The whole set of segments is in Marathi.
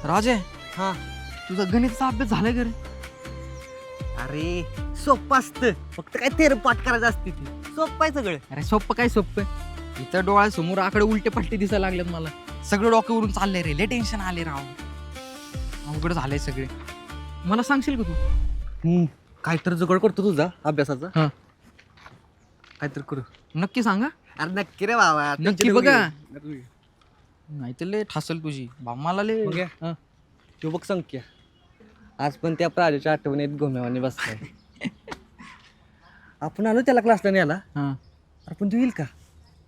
राजे, हा तुझा गणितचा अभ्यास झालाय का रे? अरे सोपं असतं, फक्त काय थेर पाठ करायचं असते ती सोपं आहे सगळं. अरे सोप्पं काय सोप्पं, इथं डोळ्यासमोर आकडे उलटे पलटे दिसायला लागलेत मला. सगळं डोक्यावरून चाललंय रे, लय टेन्शन आले राव. अवघड झालंय सगळे. मला सांगशील का तू? काय तर जुगाड करतो तुझा अभ्यासाचा. हा. काय तर करू. नक्की सांगा. अरे नक्की रे बाबा, नक्की बघा. नाही तर लय ठासल तुझी मला लय. बघूया. हा. तू बघ संख्या, आज पण त्या प्राजूच्या आठवणीत घोम्यावानी बसलाय. आपण आलो त्याला क्लासला न्यायला. हा. अरे पण तू येईल का?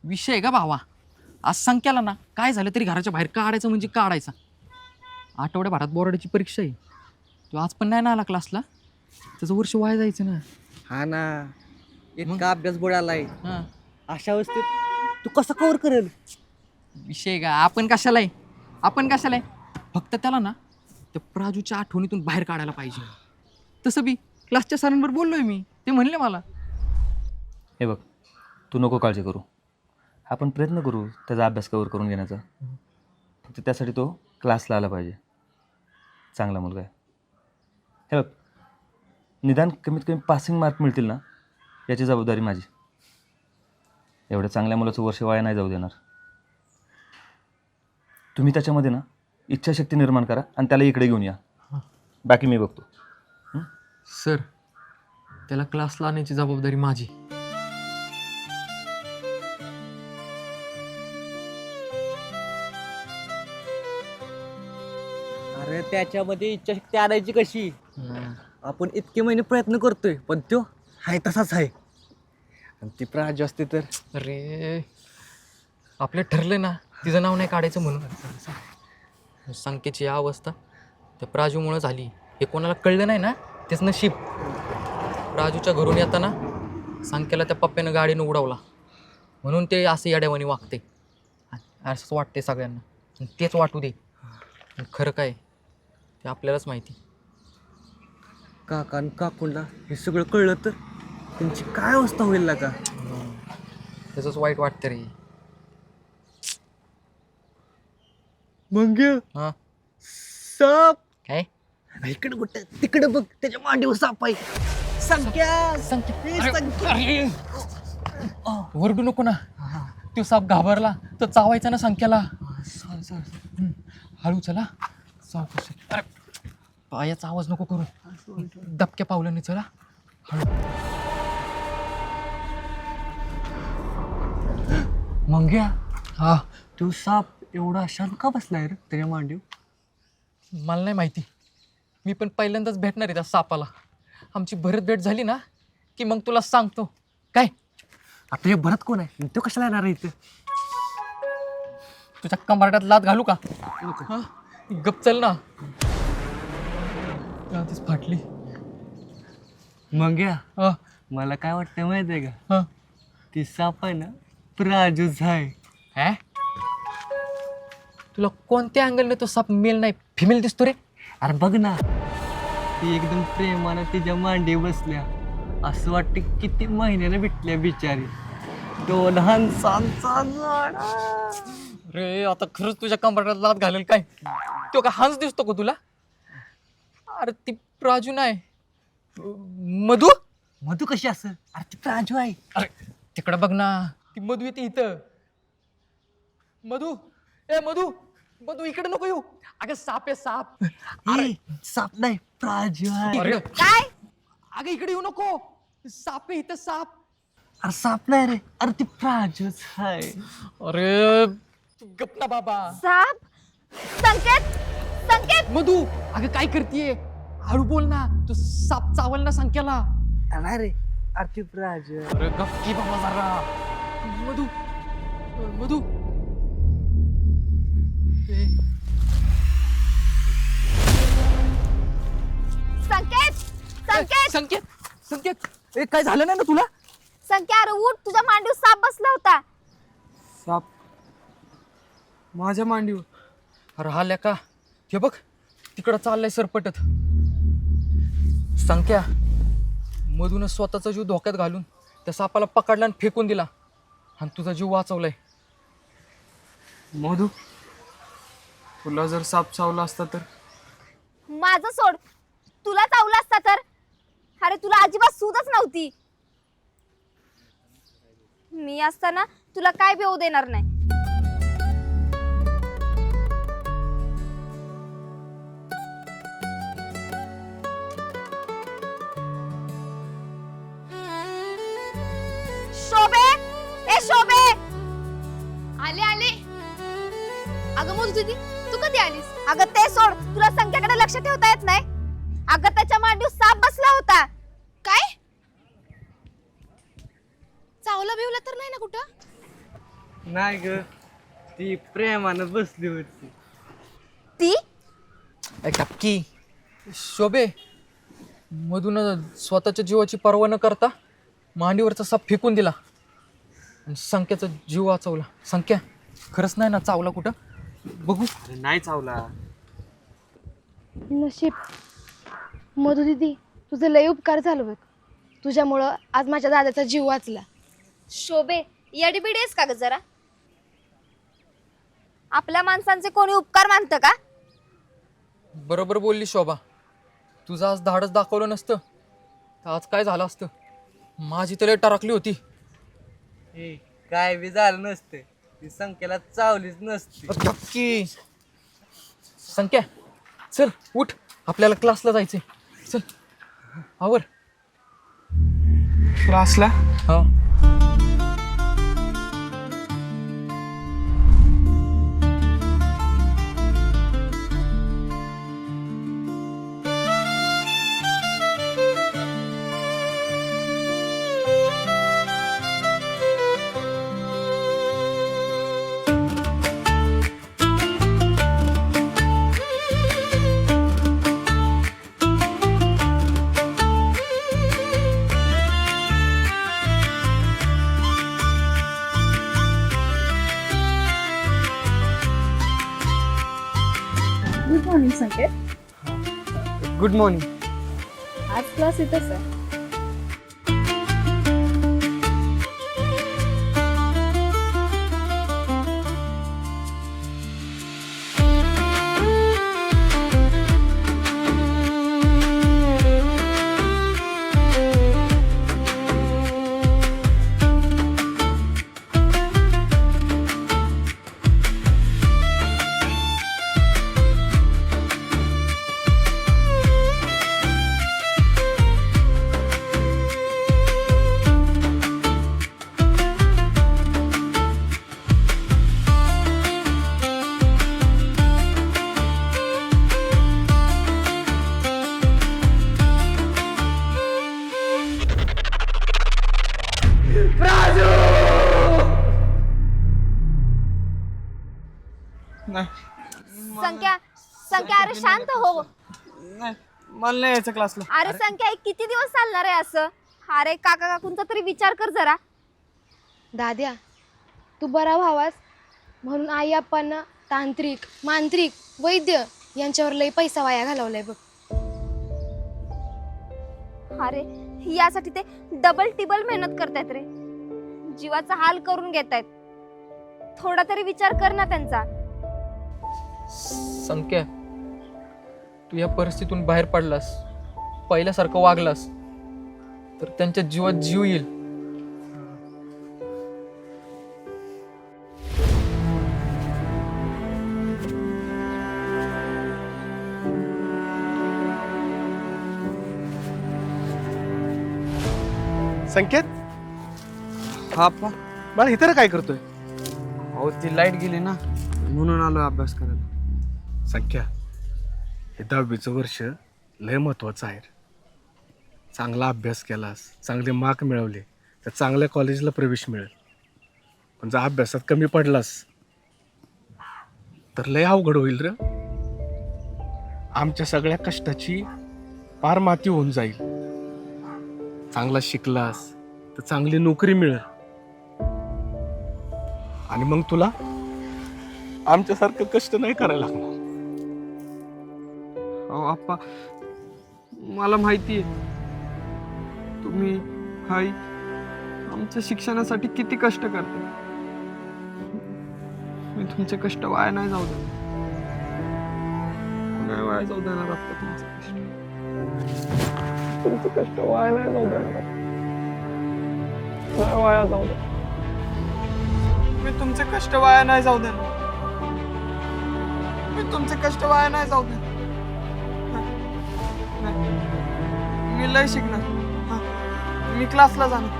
विषय आहे का भावा, आज संख्याला ना काय झालं तरी घराच्या बाहेर काढायचं म्हणजे काढायचा. आठवड्याभरात बोर्डाची परीक्षा आहे. तो आज पण नाही ना आला क्लासला, त्याचं वर्ष वाया जायचं ना. हा ना, इतका अभ्यास बुडालाय. हा. अशा अवस्थेत तू कसं कव्हर करेल? विषय आहे का, आपण कशाला आहे फक्त त्याला ना त्या प्राजूच्या आठवणीतून बाहेर काढायला पाहिजे. तसं बी क्लासच्या सरांवर बोललोय मी, ते म्हणले मला. हे बघ, तू नको काळजी करू, आपण प्रयत्न करू त्याचा अभ्यास कवर करून घेण्याचा. फक्त त्यासाठी तो क्लासला आला पाहिजे. चांगला मुलगा आहे. हे बघ, निदान कमीत कमी पासिंग मार्क मिळतील ना, याची जबाबदारी माझी. एवढ्या चांगल्या मुलाचं वर्ष वाया नाही जाऊ देणार. तुम्ही त्याच्यामध्ये ना इच्छाशक्ती निर्माण करा आणि त्याला इकडे घेऊन या. बाकी मी बघतो. सर, त्याला क्लासला आणण्याची जबाबदारी माझी. अरे त्याच्यामध्ये इच्छाशक्ती आणायची कशी? आपण इतके महिने प्रयत्न करतोय, पण तो हाय तसाच आहे. आणि ती प्राजू असते तर. अरे आपलं ठरलं ना तिचं नाव नाही काढायचं म्हणून. संख्येची या अवस्था त्या प्राजूमुळं झाली. हे कोणाला कळलं नाही ना, तेच नशीब. प्राजूच्या घरून येताना संख्येला त्या पप्प्यानं गाडीनं उडवला म्हणून ते असं येड्यावानी वागते. असंच वाटते सगळ्यांना, आणि तेच वाटू दे. आणि खरं काय ते आपल्यालाच माहिती. काका आणि काकूंना हे सगळं कळलं तर त्यांची काय अवस्था होईल ना का? त्याचंच वाईट वाटतं रे. मग हां साप काय इकडे कुठं तिकडे बघ, त्याच्या मांडीवर साप आहे. संख्या संख्या, संख्या. वरडू नको ना. तो साप घाबरला तर चावायचा ना संख्याला. हळू चला, सावकाश. पायाचा आवाज नको करू, दबक्या पावलाने चला, हळू. मंग्या, हा, तू साप एवढा शांत का बसलाय रे त्याच्या मांडीवर? मला नाही माहिती. मी पण पहिल्यांदाच भेटणार आहे त्या सापाला. आमची भरत भेट झाली ना की मग तुला सांगतो. काय आता हे भरत कोण आहे? तो कशाला येणार आहे इथं? तुझ्या कंबरट्यात लात घालू का? हा, गप चल ना. आधीच फाटली. मंग्या, हा, मला काय वाटतं माहिती आहे का? हा. ती साप आहे ना प्राजूच आहे. काय? तुला कोणत्या अँगलने तो साप मेल नाही फिमेल दिसतो रे? अरे बघ ना, ती एकदम प्रेमानं तिच्या मांडी बसल्या. असं वाटतं किती महिन्याने भेटल्या बिचारी. दोन हंसांचा जोडा. रे आता खरंच तुझ्या कंबरट्यात लात घालेल काय? तो का हंस दिसतो का तुला? अरे ती प्राजू नाही, मधू. मधू कशी असं? अरे ती प्राजू आहे. अरे तिकडं बघ ना, ती मधू येते इथं. मधू, ए मधू, मधू इकडे नको येऊ. अगं साप आहे साप. अरे साप नाही, प्राजू आहे. अरे काय? अगं इकडे येऊ नको, साप आहे इथं साप. अरे साप नाही रे, अरे ती प्राजूच आहे. अरे तू गप ना बाबा. साप? संकेत, संकेत. मधू, अगं काय करतीये? हळू बोल ना, तू साप चावल ना संख्याला. अरे रे, अरे ती प्राजू आहे. अरे गप की बाबा जरा. मधू, मधू. ए, संकेत, संकेत, संकेत, संकेत. ए काय झालं नाही ना तुला? संकेत, अरे उठ, तुझ्या मांडीवर साप बसला होता. साप माझ्या मांडीवर? अरे हा लेका, हे बघ तिकडं चाललंय सरपटत. संख्या, मधून स्वतःचा जीव धोक्यात घालून त्या सापाला पकडला आणि फेकून दिला, आणि तुझा जीव वाचवलाय. मधू, तुला जर साप चावला असता तर? माझं सोड, तुला चावला असता तर? अरे तुला अजिबात सूदच नव्हती. मी असताना तुला काय बी होऊ देणार नाही. शोभे, ए शोभे, आले आले. अगं मोजू दीदी, तू कधी आलीस? अगं ते सोड, तुला संख्याकडे लक्ष ठेवता येत नाही? अगं त्याच्या मांडीवर साप बसला होता. काय? चावला बिवला तर नाही ना कुठं? नाही ग, ती प्रेमानं बसली होती. ती टक्की शोभे मधून स्वतःच्या जीवाची पर्वा न करता मांडीवरचा साप फेकून दिला आणि संख्याचा जीव वाचवला. संख्या खरंच नाही ना चावला कुठं? बघू. अरे नाही चावला. नशीब मधु दीदी, तुझं लय उपकार झालं बघ. तुझ्यामुळं आज माझ्या दादाचा जीव वाचला. शोभे येडीबिडीस का ग जरा? आपल्या माणसांचे कोणी उपकार मानतं का? बरोबर बोलली शोभा. तुझं आज धाडस दाखवलं नसतं तर आज काय झालं असतं? माझी तर लय टरकली होती. ए, काय बी झालं नसते, ती संख्याला चावलीच नसती. टक्की संख्या चल उठ, आपल्याला क्लासला जायचंय. चल आवर. क्लासला? हा good morning Sanket. Good morning. आज क्लास इथंच आहे. संख्या संख्या अरे शांत हो. नाही, मला नाही यायचं क्लासला. अरे संख्या हे किती दिवस चालणार आहे असं? अरे काका काकूंचा तरी विचार कर जरा. दाद्या, तू बरा व्हावास म्हणून आई आप्पांना तांत्रिक, मांत्रिक, वैद्य यांच्यावर लय पैसा वाया घालवलाय बघ. अरे यासाठी ते डबल टिबल मेहनत करतायत रे. जीवाचा हाल करून घेतायत. थोडा तरी विचार कर ना त्यांचा. संख्या तू या परिस्थितीतून बाहेर पडलास, पहिल्यासारखं वागलास तर त्यांच्या जीवात जीव येईल. संकेत, हा अप्पा. बाळा इतर काय करतोय? अहो ती लाईट गेली ना, म्हणून आलो अभ्यास करायला. संख्या, हे 10वीचं वर्ष लय महत्वाचं आहे. चांगला अभ्यास केलास, चांगले मार्क मिळवले तर चांगल्या कॉलेजला प्रवेश मिळेल. पण जर अभ्यासात कमी पडलास तर लय अवघड होईल रे. आमच्या सगळ्या कष्टाची पार माती होऊन जाईल. चांगला शिकलास तर चांगली नोकरी मिळेल आणि मग तुला आमच्यासारखं कष्ट नाही करायला लागणार. अहो अप्पा, मला माहिती आहे तुम्ही आई आमच्या शिक्षणासाठी किती कष्ट करते. मी तुमचे कष्ट वाया नाही जाऊ दे. नाही वाया जाऊ देणार आप्पा तुमचं कष्ट. तुमचं कष्ट वाया नाही जाऊ देणार. नाही वाया जाऊ दे. मी तुमचे कष्ट वाया नाही जाऊ देणार. मी तुमचे कष्ट वाया नाही जाऊ देणार. नाही. मी लय शिकणार. मी क्लासला जाणार.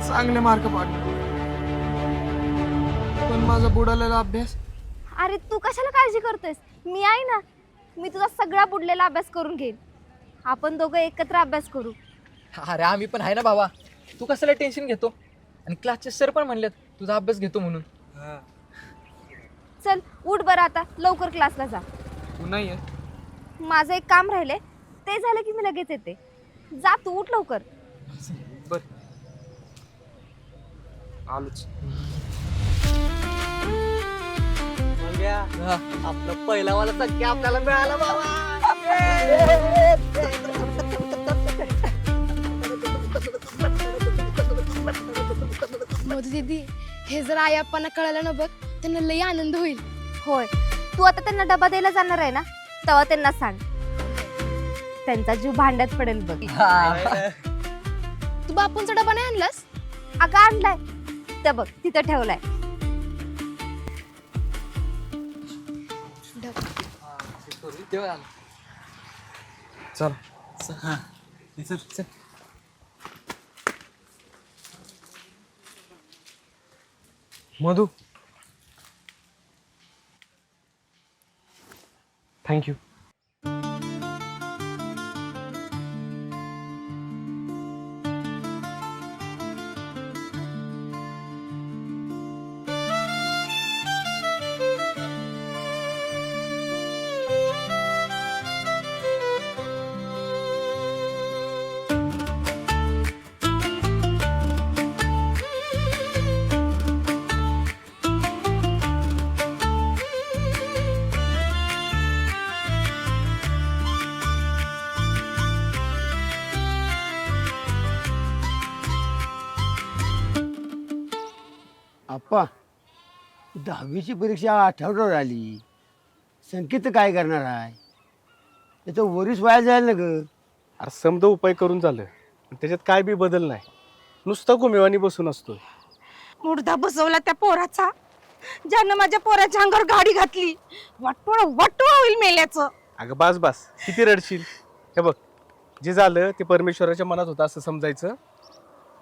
चांगले मार्क पाडणार. पण माझा बुडालेला अभ्यास. अरे तू कशाला काळजी करतोयस? मी आहे ना, मी तुझा सगळा बुडलेला अभ्यास करून घेईन. आपण दोघं एकत्र अभ्यास करू. अरे आम्ही पण आहे ना बाबा, तू कशाला टेन्शन घेतो? आणि क्लासचे सर पण म्हणलेत तुझा अभ्यास घेतो म्हणून. चल उठ बरं, आता लवकर क्लासला जा. तू नाही आहे. माझं एक काम राहिले, ते झालं की मी लगेच येते. जा तू, उठ लवकर. बर आलोच. आपलं पहिला वाला सख्या आपल्याला मिळाला बाबा. मधू दीदी, हे जर आई आप्पांना कळालं ना बघ, त्यांना लई आनंद होईल. होय, तू आता त्यांना डबा द्यायला जाणार आहे ना, तेव्हा त्यांना सांग. त्यांचा जीव भांड्यात पडेल बघ. तू बापूंचा डबा नाही आणलास? अगं आणलाय, ते बघ तिथं ठेवलाय. चल मधू, थँक्यू. आप्पा, 10वीची परीक्षा आठवड्यावर आली. संकेत काय करणार आहे? त्याचं वरीस वाया जाईल ना ग. अरे समज उपाय करून झालं, पण त्याच्यात काय बी बदल नाही. नुसता गुमेवानी बसून असतोय. मुर्दा बसवला त्या पोराचा, ज्यानं माझ्या पोराच्या अंगावर गाडी घातली. वाटोळ होईल मेल्याचं. अगं बास बास, किती रडशील? हे बघ, जे झालं ते परमेश्वराच्या मनात होतं असं समजायचं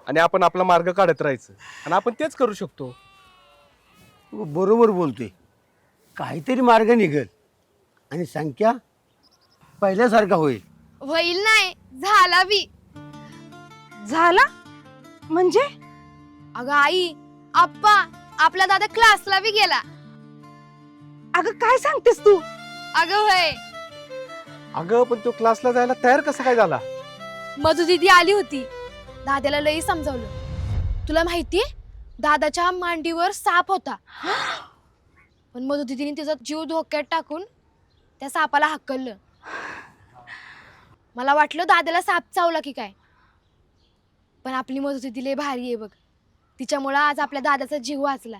आणि आपण आपला मार्ग काढत राहायचं. आणि आपण तेच करू शकतो. बरोबर बोलतोय. काहीतरी मार्ग निघेल आणि संख्या पहिल्यासारखा होईल. होईल नाही, झाला बी. झाला म्हणजे? अगं आई, आप्पा आपला दादा क्लासला बी गेला. अगं काय सांगतेस तू? अगं होय, अगं पण तो क्लासला जायला तयार कसा काय झाला? मधू दीदी आली होती. दादाला लई समजावलं. तुला माहितीये, दादाच्या मांडीवर साप होता, पण मधू दीदीने तिचा जीव धोक्यात टाकून त्या सापाला हाकललं. मला वाटलं दादाला साप चावला की काय, पण आपली मधू दीदी लई भारी आहे बघ. तिच्यामुळं आज आपल्या दादाचा जीव वाचला.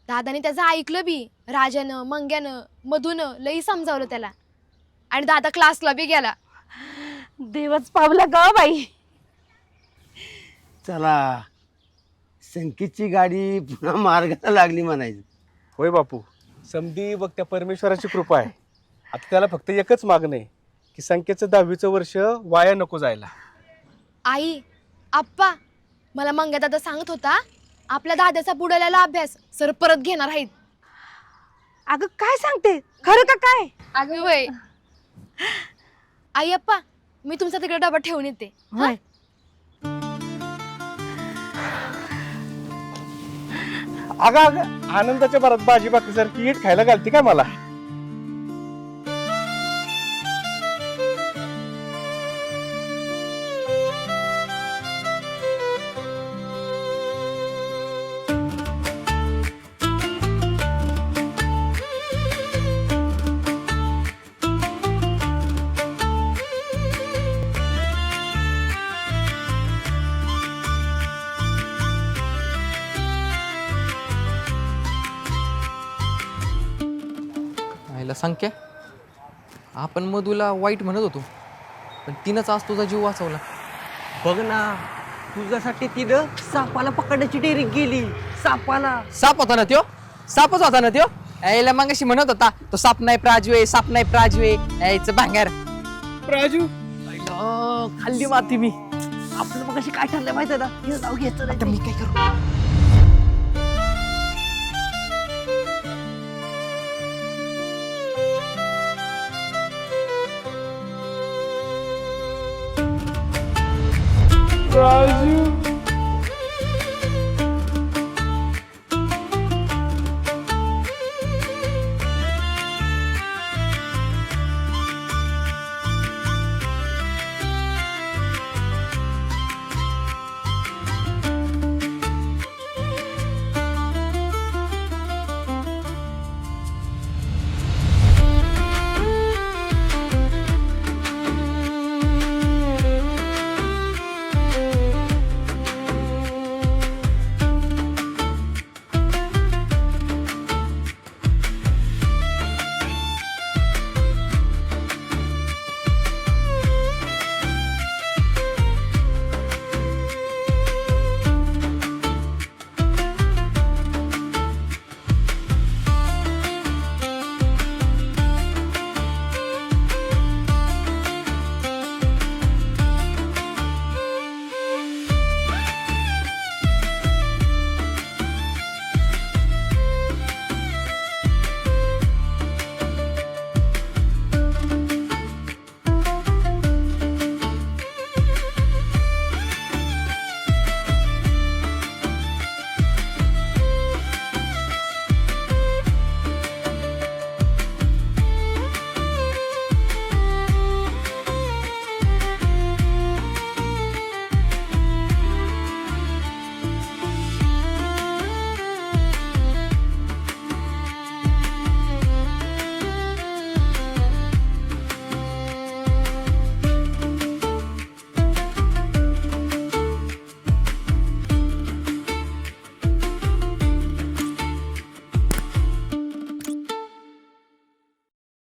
दादाने त्याचं ऐकलं बी. राजानं, मंग्यानं, मधूनं लई समजावलं त्याला, आणि दादा क्लासला बी गेला. देवच पावला ग बाई. चला, संकेतची गाडी पुन्हा मार्गाला लागली म्हणायचं. होय बापू, समधी बघ त्या परमेश्वराची कृपा आहे. आता त्याला फक्त एकच मागणं आहे की संकेतचं 10वीचं वर्ष वाया नको जायला. आई, आप्पा, मला मंग्या दादा सांगत होता आपल्या दादाचा बुडालेला अभ्यास सर परत घेणार आहेत. अगं काय सांगते, खरं का काय? अगं वय. आई आप्पा, मी तुमचा तिकडे डबा ठेवून येते. होय. अगं अगं, आनंदाच्या भरात भाजी भाकरीसारखी ईट खायला घालते काय मला? संख्या आपण मधूला वाईट म्हणत होतो पण तिनंच आज तुझा जीव वाचवला. बघ ना तुझ्यासाठी तिनं सापाला पकडण्याची डेअरिंग केली. सापाला. साप होता ना त्यो, सापच होता ना त्यो. यायला मग अशी म्हणत होता तो साप नाही प्राजवे, साप नाही प्राजवे, यायचं भांगार. प्राजू खाल्ली माती मी. आपलं मग अशी काय ठरलं माहिती ना तिचं नाव घ्यायचं नाही. मी काय करू? प्राजू